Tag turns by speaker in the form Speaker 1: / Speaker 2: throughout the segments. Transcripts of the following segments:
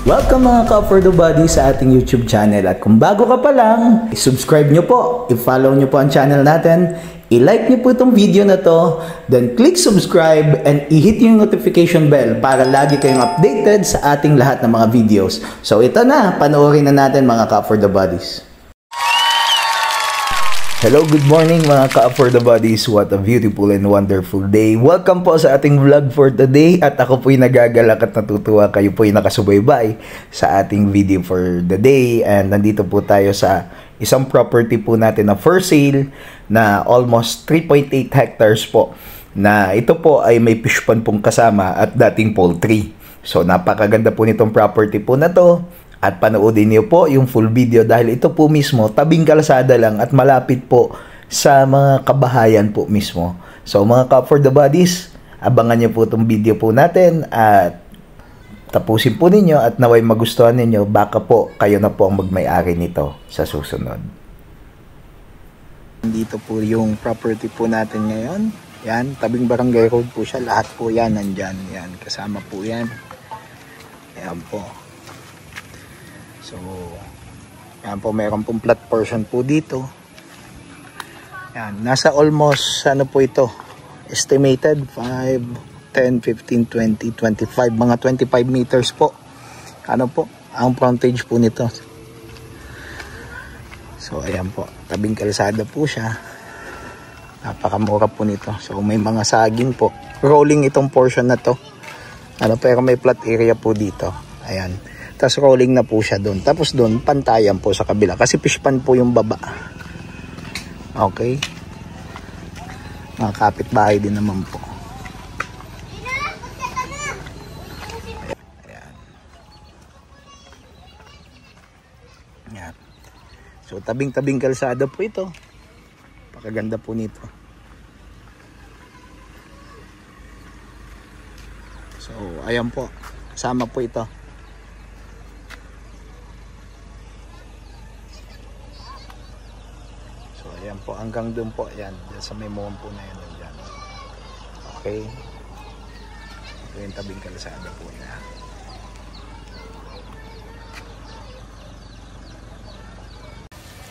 Speaker 1: Welcome mga ka-For The Body sa ating YouTube channel. At kung bago ka pa lang, subscribe nyo po, i-follow nyo po ang channel natin, i-like nyo po itong video na to, then click subscribe and i-hit yung notification bell para lagi kayong updated sa ating lahat ng mga videos. So ito na, panoorin na natin mga ka-For The Bodies. Hello, good morning mga ka-For The Bodies. What a beautiful and wonderful day. Welcome po sa ating vlog for today. At ako po'y nagagalak at natutuwa kayo po'y nakasubaybay sa ating video for the day. And nandito po tayo sa isang property po natin na for sale na almost 3.8 hectares po. Na ito po ay may fish pond pong kasama at dating poultry. So napakaganda po nitong property po na to. At panoodin niyo po yung full video dahil ito po mismo tabing kalsada lang at malapit po sa mga kabahayan po mismo. So mga ka-For The Bodies, abangan niyo po itong video po natin at tapusin po ninyo at naway magustuhan ninyo, baka po kayo na po ang magmay-ari nito sa susunod. Dito po yung property po natin ngayon. Yan, tabing barangay road po siya. Lahat po yan nandyan. Yan, kasama po yan. Yan po. So, yan po, meron pong flat portion po dito. Yan, nasa almost, ano po ito, estimated 5, 10, 15, 20, 25, mga 25 meters po. Ano po, ang frontage po nito. So, ayan po, tabing kalsada po siya. Napakamura po nito. So, may mga saging po. Rolling itong portion na to. Ano, pero may flat area po dito. Ayan. Tapos rolling na po siya doon. Tapos doon, pantayan po sa kabila. Kasi fish pan po yung baba. Okay. Mga kapitbahay din naman po. Ayan. Ayan. So, tabing-tabing kalsada po ito. Pakaganda po nito. So, ayan po. Kasama po ito. Ayan po, hanggang doon po, ayan, sa may mohon po na yan, dyan. Okay. Ito yung tabing kalsada po na.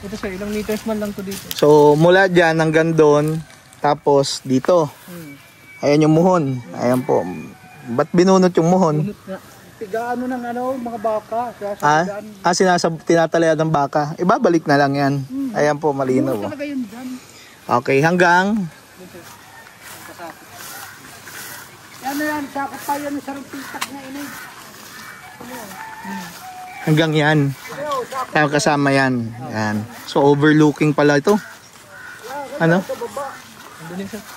Speaker 2: Ito sa ilang meters man lang to dito.
Speaker 1: So, mula dyan hanggang doon, tapos dito. Ayan yung muhon. Ayan po. Ba't binunot yung muhon?
Speaker 2: Tigaano ng mga baka.
Speaker 1: Tinatalayan ng baka. Ibabalik na lang yan. Ayan po, malinaw. Okay, hanggang?
Speaker 2: Yan na yan, sakot pa yan sa rupitak na inay.
Speaker 1: Hanggang yan. Kaya kasama yan. Yan. So, overlooking pala ito. Ano?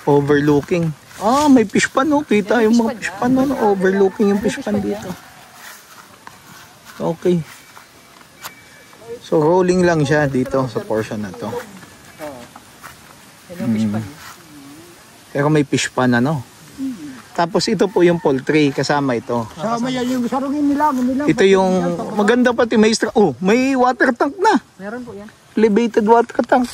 Speaker 1: Overlooking. Ah, may fish pan, no? Kita yung mga fish pan, no? Overlooking yung fish pan dito. Okay. So, rolling lang siya dito sa portion na to. Pero may fish pan, ano? Tapos ito po yung poultry, kasama ito.
Speaker 2: Kasama yan yung sarungin nila.
Speaker 1: Ito yung maganda pati, may may water tank na.
Speaker 2: Meron po yan.
Speaker 1: Elevated water tank.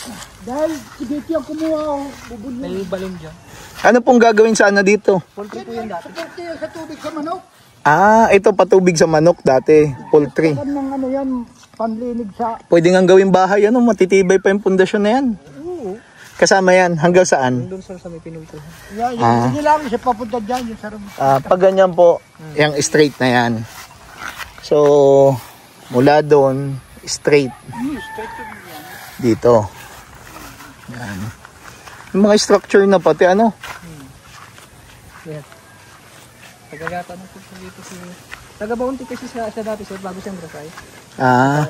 Speaker 2: Dahil dito yung kumuha, bubulong. May balon dyan.
Speaker 1: Ano pong gagawin sana dito?
Speaker 2: Poultry po yan dati. Poultry sa tubig sa manok.
Speaker 1: Ah, ito patubig sa manok dati, poultry.
Speaker 2: Ng yan, panlinig sa...
Speaker 1: Pwede nga gawing bahay, ano, matitibay pa yung pundasyon na yan.
Speaker 2: Oo.
Speaker 1: Kasama yan, hanggang saan?
Speaker 2: Doon sa may pinultuhan. Yan, yung lang siya papunta dyan, yung sarong.
Speaker 1: Pag ganyan po, yung straight na yan. So, mula doon, straight. Dito. Yan. Yung mga structure na pati, ano?
Speaker 2: Yan. Tagagata ng puso dito si... Taga-Bounty kasi siya dati sir, bago siyang Brasay.
Speaker 1: Ah.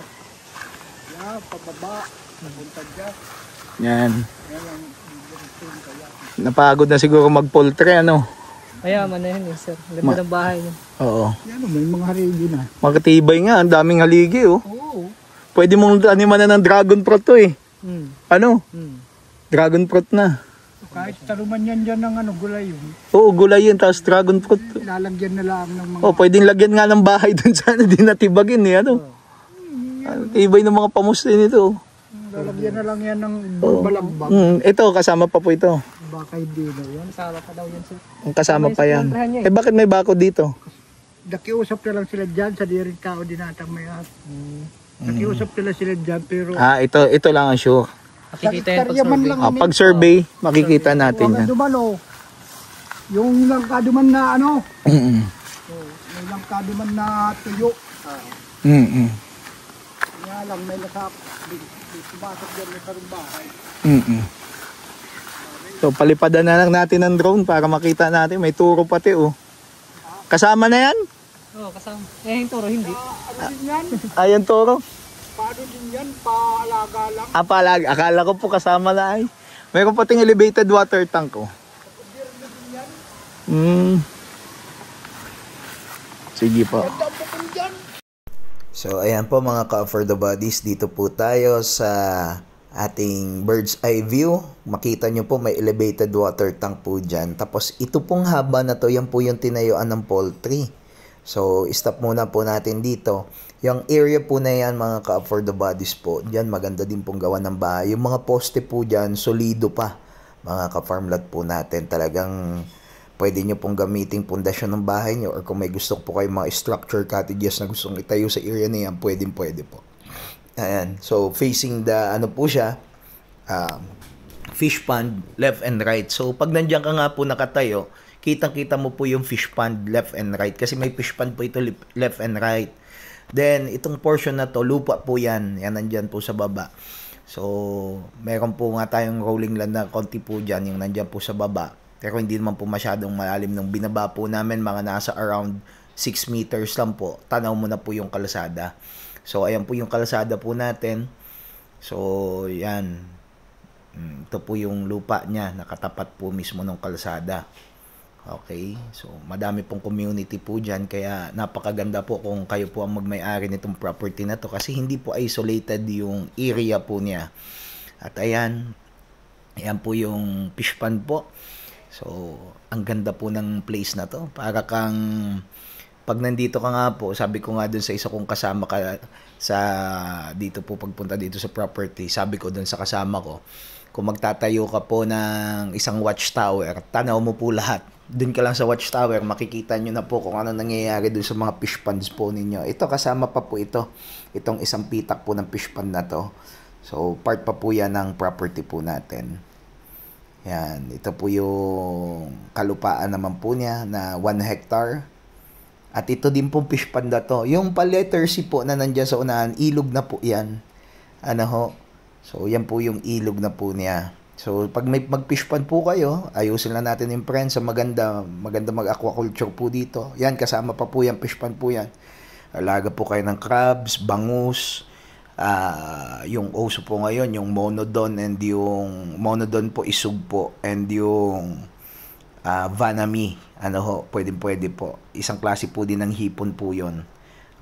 Speaker 2: Yan, pababa. Napunta dyan.
Speaker 1: Yan. Napagod na siguro mag-poultry, ano?
Speaker 2: Mayaman na yun sir. Ganda ng bahay niya.
Speaker 1: Oo.
Speaker 2: Yan, may mga haligi na.
Speaker 1: Makatibay nga, ang daming haligi, oh.
Speaker 2: Oo.
Speaker 1: Pwede mong animan na ng dragon fruit to, eh. Ano? Dragon fruit na.
Speaker 2: Kahit taluman yan dyan ng gulay yun.
Speaker 1: Oo, gulay yun, tapos dragon fruit.
Speaker 2: Lalagyan na lang ng mga...
Speaker 1: Oh, pwedeng lagyan nga ng bahay dun sana, di natibagin, eh, ano? Tibay ng mga pamuslin ito.
Speaker 2: Lalagyan na lang yan ng balagbag.
Speaker 1: Ito, kasama pa po ito.
Speaker 2: Baka hindi na yan. Kasama pa daw yan sir.
Speaker 1: Ang kasama pa yan. Eh bakit may bakod dito?
Speaker 3: nakiusap na lang sila dyan sa diring tao dinatang may at. Nakiusap nila sila dyan pero
Speaker 1: Ito lang ang sure.
Speaker 2: Makikita yan pag
Speaker 3: hektarya man
Speaker 2: survey.
Speaker 3: lang
Speaker 1: Pag survey, makikita natin
Speaker 3: Huwag
Speaker 1: yan.
Speaker 3: duman yung langkaduman na ano,
Speaker 1: Mm-mm.
Speaker 3: may langkaduman na tuyo.
Speaker 1: Mm-mm.
Speaker 3: Kaya lang may nasap, may pumasok dyan sa bahay.
Speaker 1: Mm-mm. So palipadan na lang natin ng drone para makita natin. May turo pati oh. Kasama na yan?
Speaker 2: Oo, kasama. Eh, yung toro, hindi.
Speaker 3: Ano din yan?
Speaker 1: Ayan turo.
Speaker 3: Paano din yan? Paalaga lang.
Speaker 1: Palag. Akala ko po kasama na ay. Mayroon pating elevated water tank oh. Sige po. So ayan po mga ka-for the bodies, dito po tayo sa ating bird's eye view. Makita nyo po may elevated water tank po dyan. Tapos ito pong haba na to, yan po yung tinayuan ng poultry. So stop muna po natin dito. Yung area po na yan mga ka-for the bodies po, dyan maganda din pong gawa ng bahay. Yung mga poste po dyan, solido pa. Mga ka-farmlat po natin, talagang pwede nyo pong gamitin pundasyon ng bahay nyo, or kung may gusto po kayo mga structure cottages na gustong itayo sa area na yan, pwede po. Ayan. So, facing the, ano po siya, fish pond, left and right. So, pag nandiyan ka nga po nakatayo, kitang-kita mo po yung fish pond, left and right. Kasi may fish pond po ito, left and right. Then, itong portion na to, lupa po yan. Yan, nandyan po sa baba. So, meron po nga tayong rolling land na konti po dyan, yung nandyan po sa baba. Pero hindi naman po masyadong malalim. Nung binaba po namin, mga nasa around 6 meters lang po. Tanaw mo na po yung kalsada. So, ayan po yung kalsada po natin. So, yan. Ito po yung lupa niya. Nakatapat po mismo ng kalsada. Okay. So, madami pong community po dyan. Kaya, napakaganda po kung kayo po ang magmay-ari nitong property na to. Kasi hindi po isolated yung area po niya. At ayan. Ayan po yung fish pond po. So, ang ganda po ng place na to. Para kang, pag nandito ka nga po, sabi ko nga dun sa isa kong kasama ka sa, dito po pagpunta dito sa property, sabi ko dun sa kasama ko, kung magtatayo ka po ng isang watchtower, tanaw mo po lahat. Dun ka lang sa watchtower, makikita nyo na po kung ano nangyayari dun sa mga fish ponds po ninyo. Ito, kasama pa po ito. Itong isang pitak po ng fish pond na to. So, part pa po yan ng property po natin. Yan, ito po yung kalupaan naman po niya na 1 hectare. At ito din pong fish pond na to. Yung pa-letter C po na nandiyan sa unahan, ilog na po yan. Ano ho? So, yan po yung ilog na po niya. So, pag may mag-fish pond po kayo, ayusin lang natin yung friends. Maganda mag-aquaculture po dito. Yan, kasama pa po yan, fish pond po yan. Alaga po kayo ng crabs, bangus, yung oso po ngayon, yung monodon, and yung monodon po isug po, and yung vanami, ano ho, pwede po. Isang klase po din ng hipon po yon.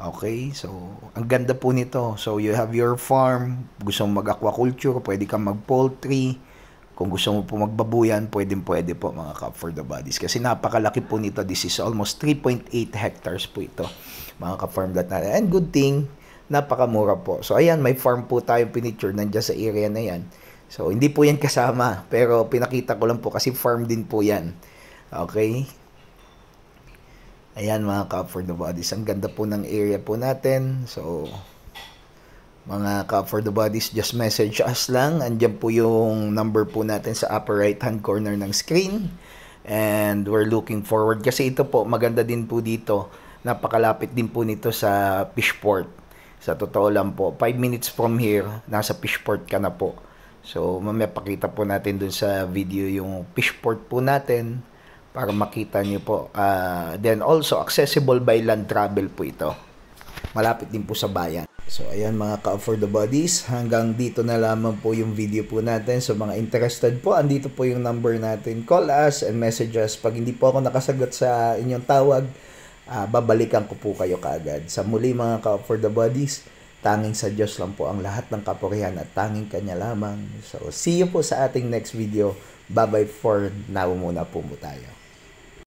Speaker 1: Okay, so ang ganda po nito. So you have your farm, gusto mo mag-aquaculture, pwede kang mag-poultry. Kung gusto mo po magbabuyan, pwede po mga Cup for the Bodies. Kasi napakalaki po nito. This is almost 3.8 hectares po ito, mga ka-farm that natin. And good thing, napakamura po. So ayan, may farm po tayong pinicture nandiyan sa area na yan. So hindi po yan kasama, pero pinakita ko lang po kasi farm din po yan. Okay? Ayan mga Cup for the Bodies. Ang ganda po ng area po natin. So, mga Cup for the Bodies, just message us lang. Andyan po yung number po natin sa upper right hand corner ng screen. And we're looking forward. Kasi ito po, maganda din po dito. Napakalapit din po nito sa Fishport. Sa totoo lang po, 5 minutes from here, nasa Fishport ka na po. So, mamaya pakita po natin dun sa video yung Fishport po natin para makita niyo po. Then also, accessible by land travel po ito. Malapit din po sa bayan. So, ayan mga Cup for the Bodies. Hanggang dito na lamang po yung video po natin. So, mga interested po, andito po yung number natin. Call us and message us. Pag hindi po ako nakasagot sa inyong tawag, babalikan ko po kayo kaagad. Sa muli mga Cup for the Bodies, tanging sa Diyos lang po ang lahat ng kapurihan at tanging Kanya lamang. So, see you po sa ating next video. Bye-bye for now muna po tayo.